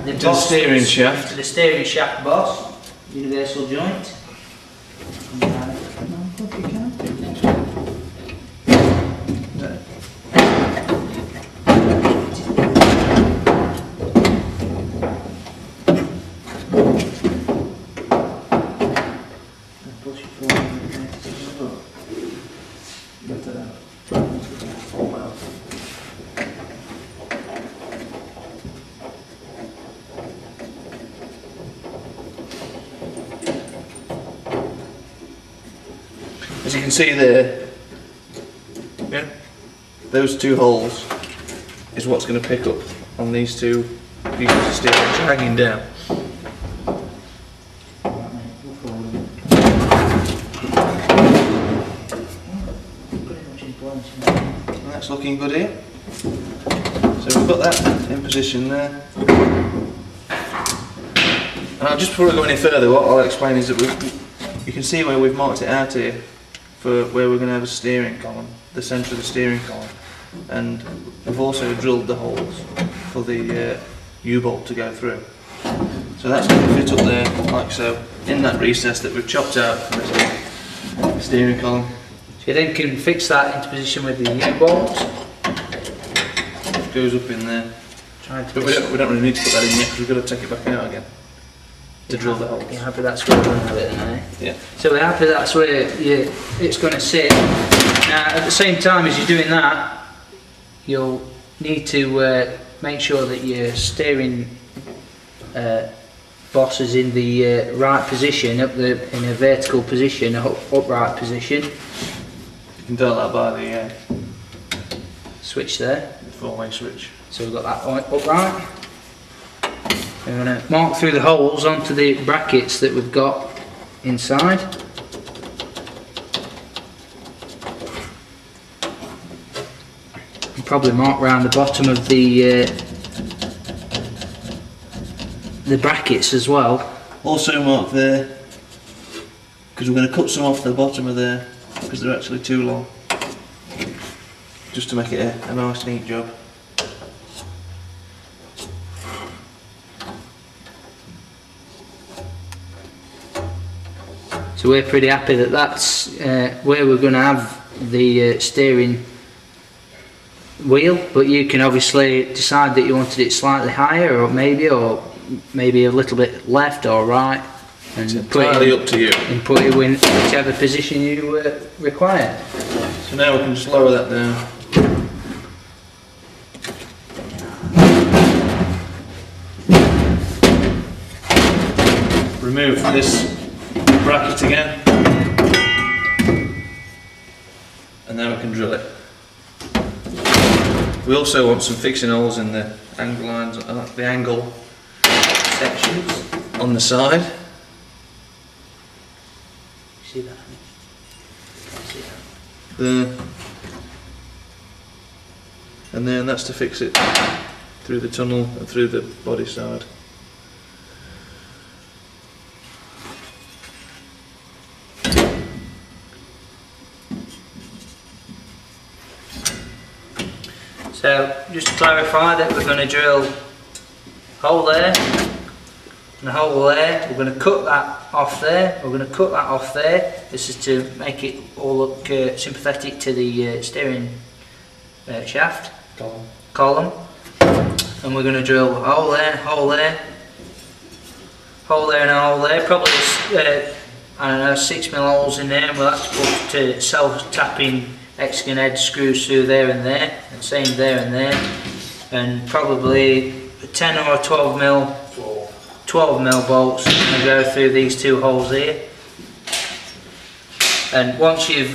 the steering shaft. To the steering shaft boss, universal joint. As you can see there, yeah, those two holes is what's going to pick up on these two pieces of steel which are hanging down. And that's looking good here. So we've got that in position there. And just before I go any further, what I'll explain is that you can see where we've marked it out here for where we're going to have a steering column, the centre of the steering column, and we've also drilled the holes for the U-bolt to go through. So that's going to fit up there like so, in that recess that we've chopped out from the steering column. So you then can fix that into position with the U-bolt. It goes up in there. But we don't really need to put that in yet because we've got to take it back out again to drill the holes. You're happy that's where we're going to have it then, eh? Yeah. So we're happy that's where it's going to sit. Now at the same time as you're doing that, you'll need to make sure that your steering boss is in the right position, in a vertical position, upright position. You can tell that by the Switch there. four-way switch. So we've got that upright. We're going to mark through the holes onto the brackets that we've got inside. And probably mark around the bottom of the brackets as well. Also mark there, because we're going to cut some off the bottom of there, because they're actually too long. Just to make it a nice neat job. So we're pretty happy that that's where we're going to have the steering wheel, but you can obviously decide that you wanted it slightly higher or maybe a little bit left or right, and It's entirely up to you. And put it in whichever position you require. So now we can just lower that down. Remove this bracket again, and now we can drill it. We also want some fixing holes in the angle lines, the angle sections on the side. See that? There. And then that's to fix it through the tunnel and through the body side. So just to clarify that we're going to drill a hole there and a hole there. We're going to cut that off there. We're going to cut that off there. This is to make it all look sympathetic to the steering shaft column. And we're going to drill a hole there, hole there, hole there, and a hole there. Probably I don't know, 6mm holes in there, and we'll have to put self-tapping hexagon head screws through there and there, and same there and there, and probably a 10 or a 12mm bolts and go through these two holes here. And once you've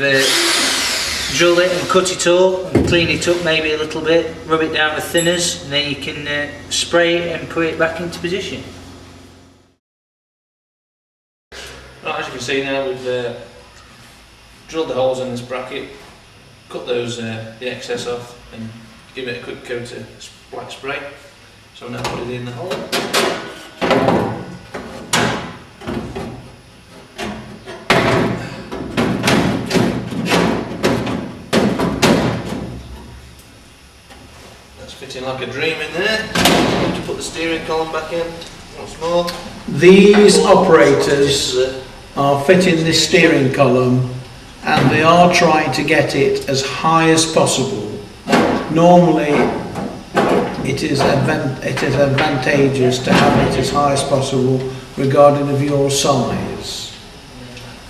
drilled it and cut it all and clean it up maybe a little bit, rub it down with thinners, and then you can spray it and put it back into position. Right, as you can see now, we've drilled the holes in this bracket, cut those the excess off, and give it a quick coat of black spray. So now put it in the hole. That's fitting like a dream in there. To put the steering column back in once more. These operators are fitting this steering column and they are trying to get it as high as possible. Normally it is advantageous to have it as high as possible regarding of your size.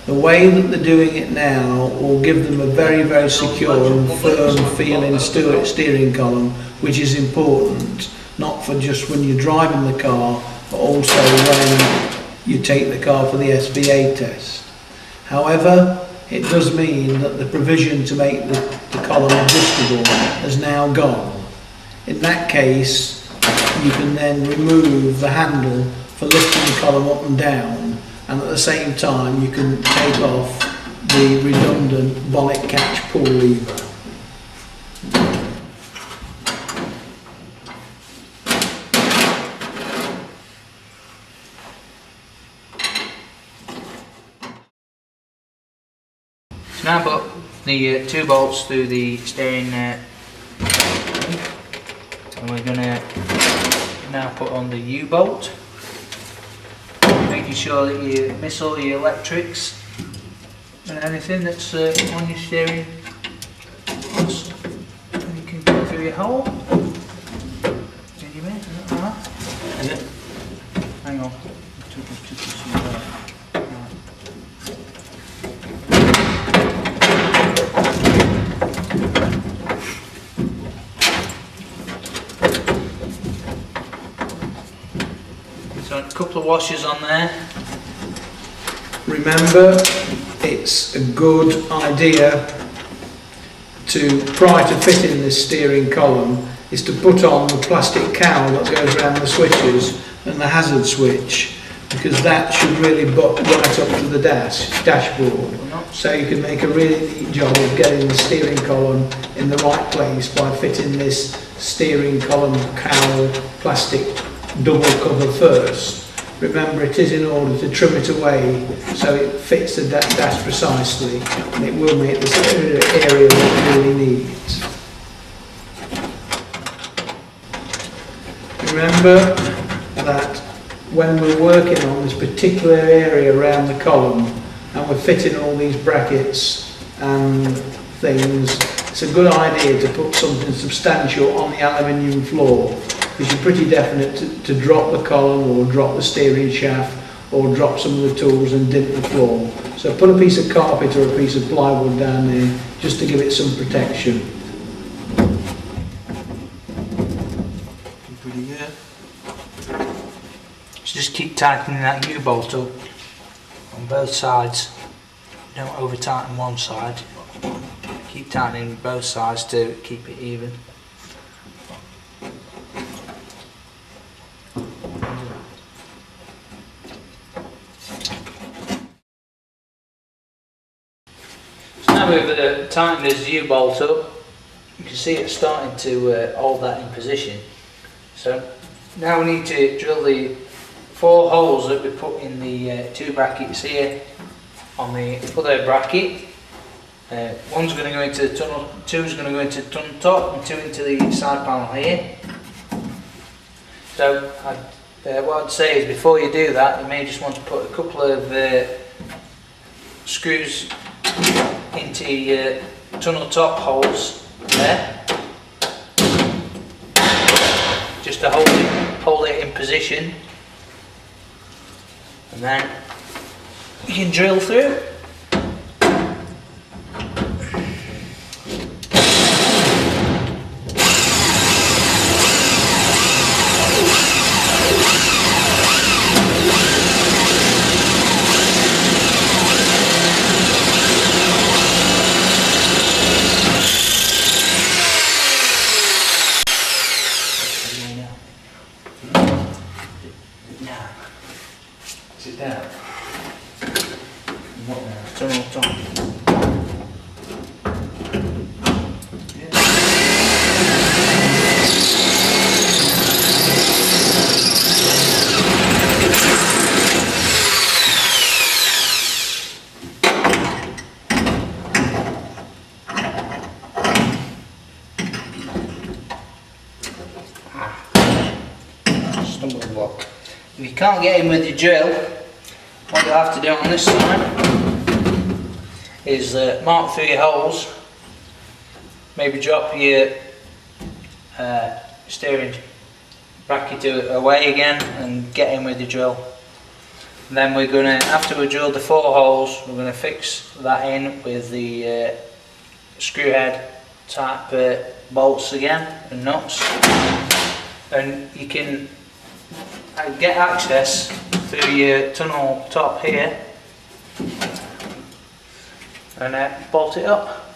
The way that they're doing it now will give them a very, very secure and firm feeling steering column, which is important, not for just when you're driving the car, but also when you take the car for the SVA test. However, it does mean that the provision to make the column adjustable has now gone. In that case, you can then remove the handle for lifting the column up and down, and at the same time you can take off the redundant bonnet catch pull lever. So now put the 2 bolts through the steering and we're going to now put on the U-bolt, making sure that you miss all your electrics and anything that's on your steering rods, and you can go through your hole. Did you miss? Is that right? Is it? Hang on. So a couple of washers on there. Remember, it's a good idea to, prior to fitting this steering column, is to put on the plastic cowl that goes around the switches and the hazard switch, because that should really butt right up to the dashboard. So you can make a really neat job of getting the steering column in the right place by fitting this steering column cowl plastic double cover first. Remember, it is in order to trim it away so it fits the dash precisely, and it will make this area look really neat. Remember that when we're working on this particular area around the column and we're fitting all these brackets and things, it's a good idea to put something substantial on the aluminium floor, because you're pretty definite to drop the column or drop the steering shaft or drop some of the tools and dent the floor. So put a piece of carpet or a piece of plywood down there just to give it some protection. Pretty good. So just keep tightening that U-bolt up on both sides. Don't over tighten one side. Keep tightening both sides to keep it even. So now we've tightened this U-bolt up, you can see it's starting to hold that in position. So now we need to drill the 4 holes that we put in the 2 brackets here on the other bracket. One's going to go into the tunnel, 2's going to go into the tunnel top, and 2 into the side panel here. So what I'd say is, before you do that, you may just want to put a couple of screws into your tunnel top holes there, just to hold it in position, and then you can drill through. Sit down. What now? Tunnel top. Stop block. If you can't get in with your drill, what you'll have to do on this side is mark through your holes, maybe drop your steering bracket away again and get in with your drill. And then we're going to, after we've drilled the 4 holes, we're going to fix that in with the screw head type bolts again and nuts. And you can get access through your tunnel top here and bolt it up.